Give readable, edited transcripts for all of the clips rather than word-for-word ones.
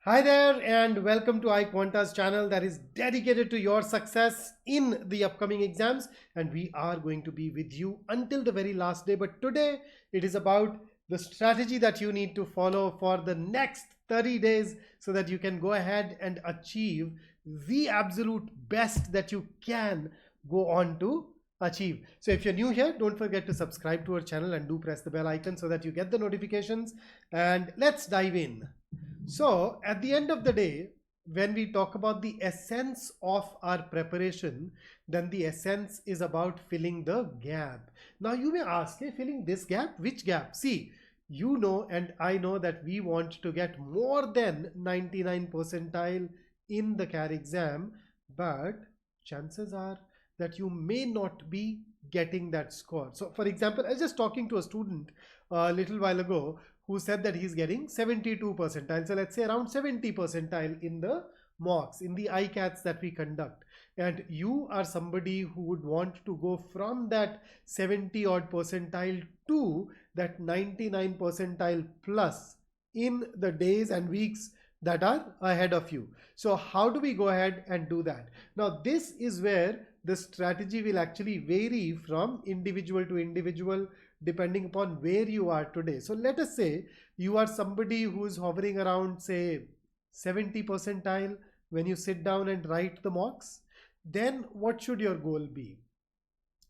Hi there, and welcome to iQUANTA's channel that is dedicated to your success in the upcoming exams. And we are going to be with you until the very last day. But today it is about the strategy that you need to follow for the next 30 days so that you can go ahead and achieve the absolute best that you can go on to achieve. So if you're new here, don't forget to subscribe to our channel and do press the bell icon so that you get the notifications. And let's dive in. So at the end of the day, when we talk about the essence of our preparation, then the essence is about filling the gap. Now you may ask, hey, filling this gap, which gap? See, you know and I know that we want to get more than 99 percentile in the CAR exam, but chances are that you may not be getting that score. So for example, I was just talking to a student a little while ago who said that he's getting 72 percentile. So let's say around 70 percentile in the mocks, in the ICATs that we conduct. And you are somebody who would want to go from that 70 odd percentile to that 99 percentile plus in the days and weeks that are ahead of you. So how do we go ahead and do that? Now this is where the strategy will actually vary from individual to individual depending upon where you are today. So let us say you are somebody who is hovering around say 70 percentile when you sit down and write the mocks. Then what should your goal be?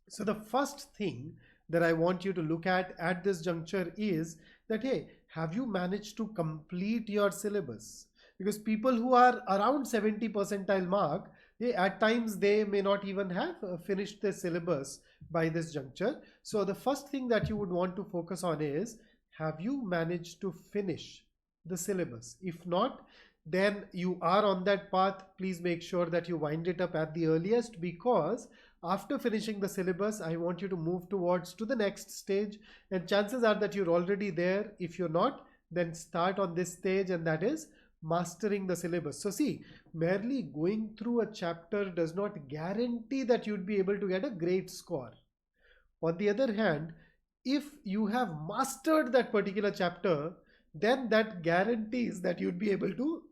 So the first thing that I want you to look at this juncture is that, hey, have you managed to complete your syllabus? Because people who are around 70 percentile mark, at times they may not even have finished their syllabus by this juncture. So the first thing that you would want to focus on is, have you managed to finish the syllabus? If not, then you are on that path. Please make sure that you wind it up at the earliest, because after finishing the syllabus, I want you to move towards to the next stage, and chances are that you're already there. If you're not, then start on this stage, and that is mastering the syllabus. So see, merely going through a chapter does not guarantee that you'd be able to get a great score. On the other hand, if you have mastered that particular chapter, then that guarantees that you'd be able to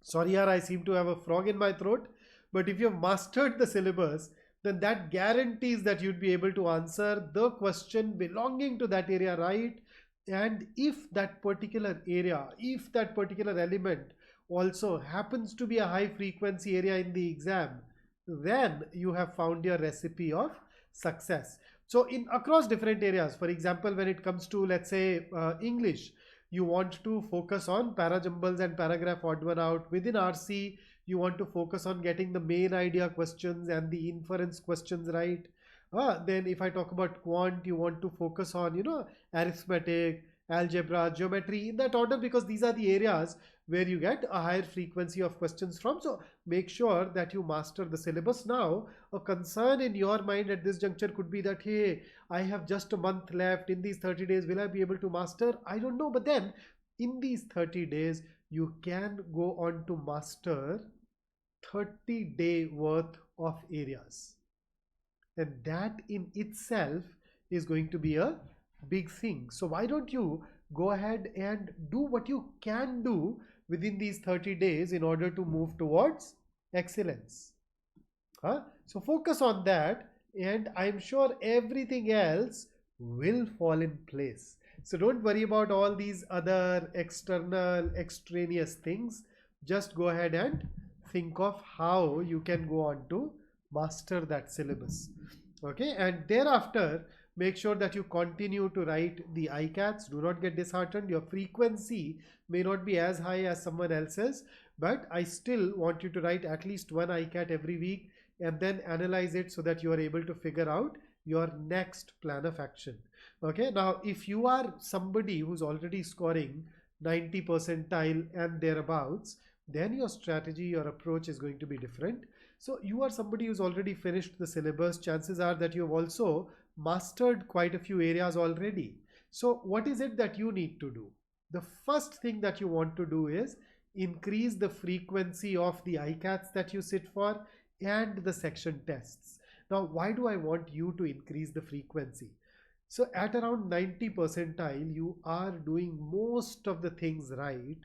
sorry yaar, I seem to have a frog in my throat. But if you've mastered the syllabus, then that guarantees that you'd be able to answer the question belonging to that area right. And if that particular area, if that particular element also happens to be a high frequency area in the exam, then you have found your recipe of success. So in across different areas, for example, when it comes to, let's say, English, you want to focus on parajumbles and paragraph odd one out. Within RC, you want to focus on getting the main idea questions and the inference questions right. Then if I talk about quant, you want to focus on, arithmetic, algebra, geometry in that order, because these are the areas where you get a higher frequency of questions from. So make sure that you master the syllabus. Now, a concern in your mind at this juncture could be that, hey, I have just a month left. In these 30 days, will I be able to master? I don't know. But then in these 30 days, you can go on to master 30-day worth of areas. And that in itself is going to be a big thing. So why don't you go ahead and do what you can do within these 30 days in order to move towards excellence? So focus on that, and I'm sure everything else will fall in place. So don't worry about all these other external, extraneous things. Just go ahead and think of how you can go on to master that syllabus. Okay, and thereafter make sure that you continue to write the ICATs. Do not get disheartened. Your frequency may not be as high as someone else's, but I still want you to write at least one ICAT every week and then analyze it so that you are able to figure out your next plan of action. Okay, now if you are somebody who's already scoring 90 percentile and thereabouts, then your strategy, your approach is going to be different. So you are somebody who's already finished the syllabus. Chances are that you've also mastered quite a few areas already. So what is it that you need to do? The first thing that you want to do is increase the frequency of the ICATs that you sit for and the section tests. Now, why do I want you to increase the frequency? So at around 90 percentile, you are doing most of the things right.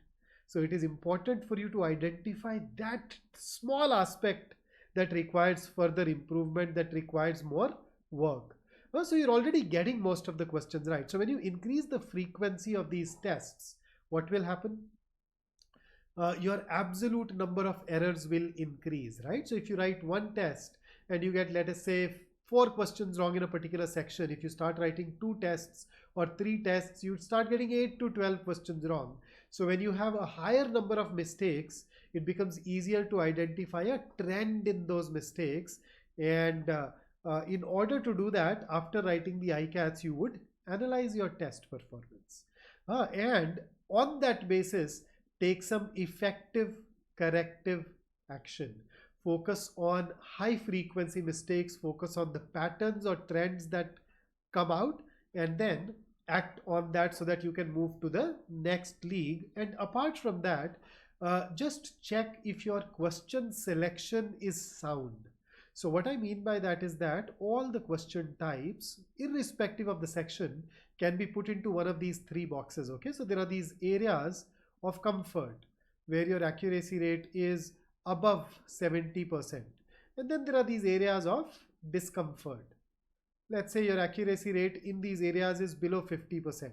So it is important for you to identify that small aspect that requires further improvement, that requires more work. So you're already getting most of the questions right. So when you increase the frequency of these tests, what will happen? Your absolute number of errors will increase, right? So if you write one test and you get, let us say, 4 questions wrong in a particular section, if you start writing 2 tests or 3 tests, you start getting 8 to 12 questions wrong. So when you have a higher number of mistakes, it becomes easier to identify a trend in those mistakes. And in order to do that, after writing the ICATs, you would analyze your test performance. And on that basis, take some effective corrective action. Focus on high frequency mistakes, focus on the patterns or trends that come out, and then act on that so that you can move to the next league. And apart from that, just check if your question selection is sound. So what I mean by that is that all the question types, irrespective of the section, can be put into one of these 3 boxes. Okay, so there are these areas of comfort where your accuracy rate is above 70%, and then there are these areas of discomfort. Let's say your accuracy rate in these areas is below 50%,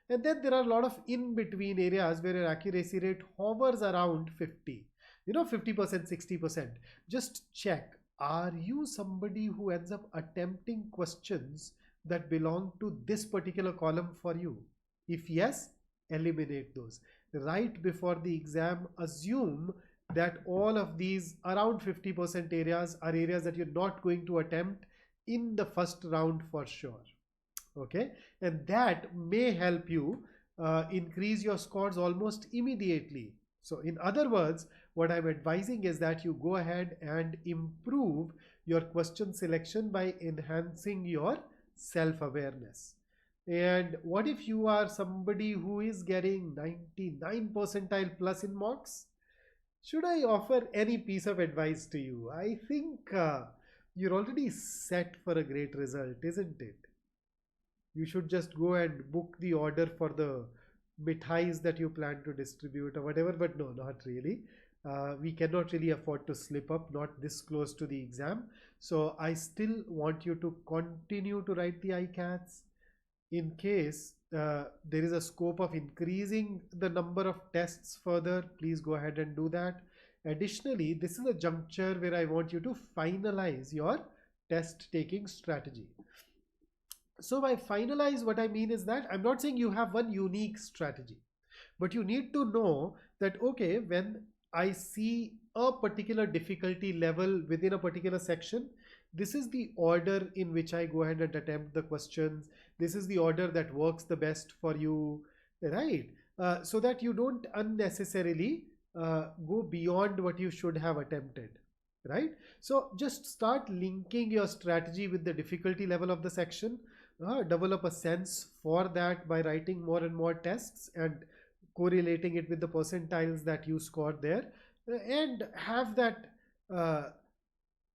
and then there are a lot of in between areas where your accuracy rate hovers around 50, 50%, 60%. Just check, are you somebody who ends up attempting questions that belong to this particular column for you? If yes, eliminate those. Right before the exam, assume that all of these around 50% areas are areas that you're not going to attempt in the first round for sure. Okay, and that may help you increase your scores almost immediately. So in other words, what I'm advising is that you go ahead and improve your question selection by enhancing your self-awareness. And what if you are somebody who is getting 99 percentile plus in marks? Should I offer any piece of advice to you? I think you're already set for a great result, isn't it? You should just go and book the order for the mithais that you plan to distribute or whatever, but no, not really. We cannot really afford to slip up, not this close to the exam. So I still want you to continue to write the ICATs. In case there is a scope of increasing the number of tests further, please go ahead and do that. Additionally, this is a juncture where I want you to finalize your test taking strategy. So by finalize, what I mean is that I'm not saying you have one unique strategy, but you need to know that, okay, when I see a particular difficulty level within a particular section, this is the order in which I go ahead and attempt the questions. This is the order that works the best for you, right? So that you don't unnecessarily go beyond what you should have attempted, right? So just start linking your strategy with the difficulty level of the section. Develop a sense for that by writing more and more tests and correlating it with the percentiles that you scored there, and have that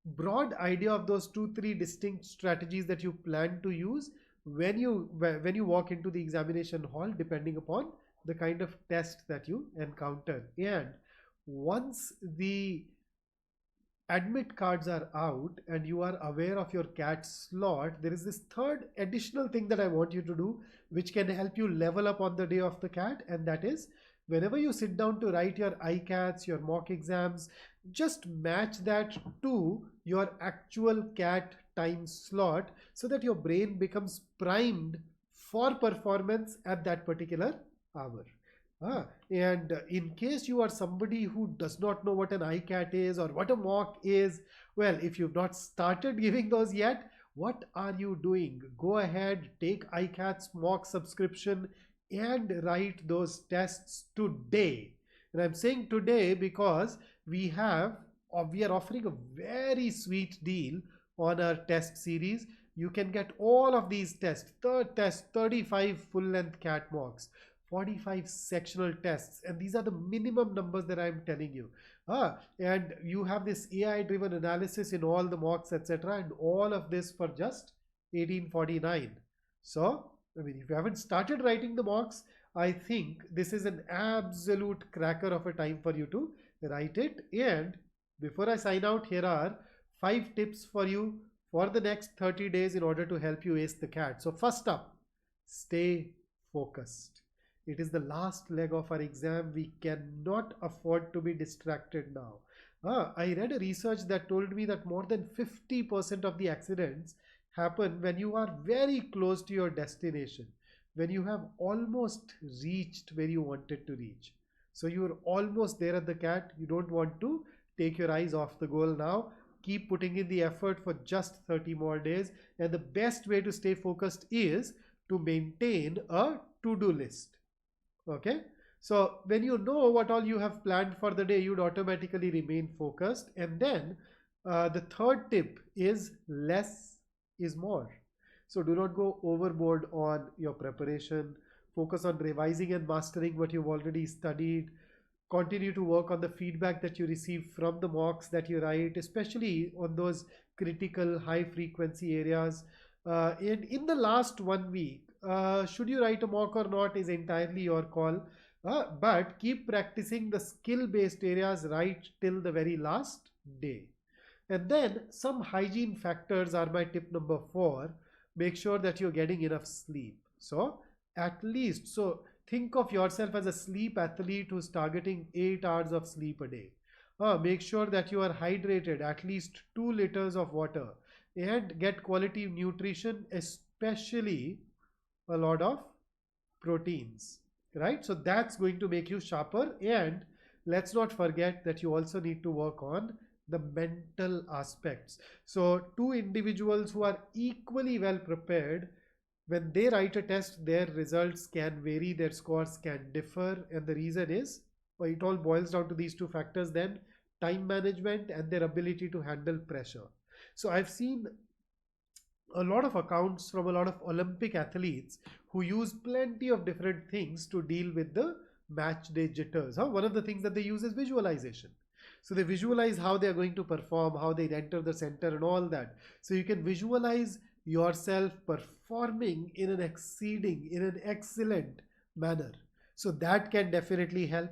broad idea of those 2-3 distinct strategies that you plan to use when you walk into the examination hall, depending upon the kind of test that you encounter. And once the admit cards are out and you are aware of your CAT slot, there is this third additional thing that I want you to do, which can help you level up on the day of the CAT, and that is, whenever you sit down to write your ICATs, your mock exams, just match that to your actual CAT time slot so that your brain becomes primed for performance at that particular hour. And in case you are somebody who does not know what an ICAT is or what a mock is, well, if you've not started giving those yet, what are you doing? Go ahead, take ICAT's mock subscription and write those tests today. And I'm saying today because we are offering a very sweet deal on our test series. You can get all of these tests, 35 full-length CAT mocks, 45 sectional tests, and these are the minimum numbers that I'm telling you. And you have this AI driven analysis in all the mocks, etc., and all of this for just $18.49. So, I mean, if you haven't started writing the mocks, I think this is an absolute cracker of a time for you to write it. And before I sign out, here are 5 tips for you for the next 30 days in order to help you ace the CAT. So first up, stay focused. It is the last leg of our exam. We cannot afford to be distracted now. I read a research that told me that more than 50% of the accidents happen when you are very close to your destination, when you have almost reached where you wanted to reach. So you're almost there at the CAT. You don't want to take your eyes off the goal now. Keep putting in the effort for just 30 more days. And the best way to stay focused is to maintain a to-do list. Okay. So when you know what all you have planned for the day, you'd automatically remain focused. And then the third tip is less is more. So do not go overboard on your preparation. Focus on revising and mastering what you've already studied. Continue to work on the feedback that you receive from the mocks that you write, especially on those critical high frequency areas. And in the last 1 week, should you write a mock or not is entirely your call. But keep practicing the skill-based areas right till the very last day. And then some hygiene factors are my tip number 4. Make sure that you're getting enough sleep. So at least, so think of yourself as a sleep athlete who's targeting 8 hours of sleep a day. Make sure that you are hydrated, at least 2 liters of water, and get quality nutrition, especially a lot of proteins, right? So that's going to make you sharper. And let's not forget that you also need to work on the mental aspects. So 2 individuals who are equally well prepared, when they write a test, their results can vary, their scores can differ. And the reason is, well, it all boils down to these 2 factors then: time management and their ability to handle pressure. So I've seen a lot of accounts from a lot of Olympic athletes who use plenty of different things to deal with the match day jitters. One of the things that they use is visualization. So they visualize how they are going to perform, how they enter the center and all that. So you can visualize yourself performing in an excellent manner. So that can definitely help.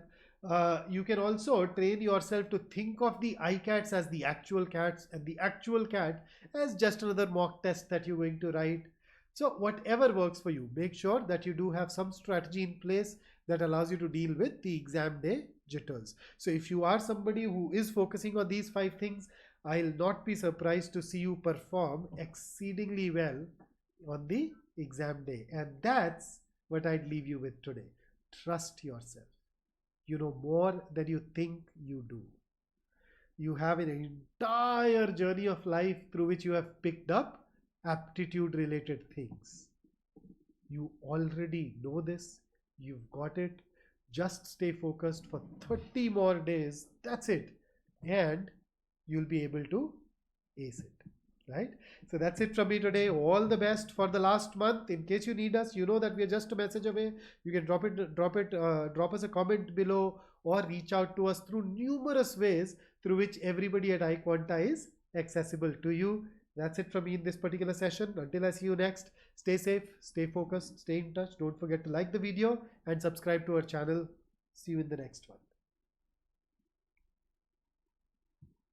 You can also train yourself to think of the iCats as the actual cats and the actual cat as just another mock test that you're going to write. So whatever works for you, make sure that you do have some strategy in place that allows you to deal with the exam day jitters. So if you are somebody who is focusing on these 5 things, I'll not be surprised to see you perform exceedingly well on the exam day. And that's what I'd leave you with today. Trust yourself. You know more than you think you do. You have an entire journey of life through which you have picked up aptitude related things. You already know this. You've got it. Just stay focused for 30 more days. That's it. And you'll be able to ace it. Right? So that's it from me today. All the best for the last month. In case you need us, you know that we are just a message away. You can drop us a comment below, or reach out to us through numerous ways through which everybody at iQUANTA is accessible to you. That's it from me in this particular session. Until I see you next, stay safe, stay focused, stay in touch. Don't forget to like the video and subscribe to our channel. See you in the next one.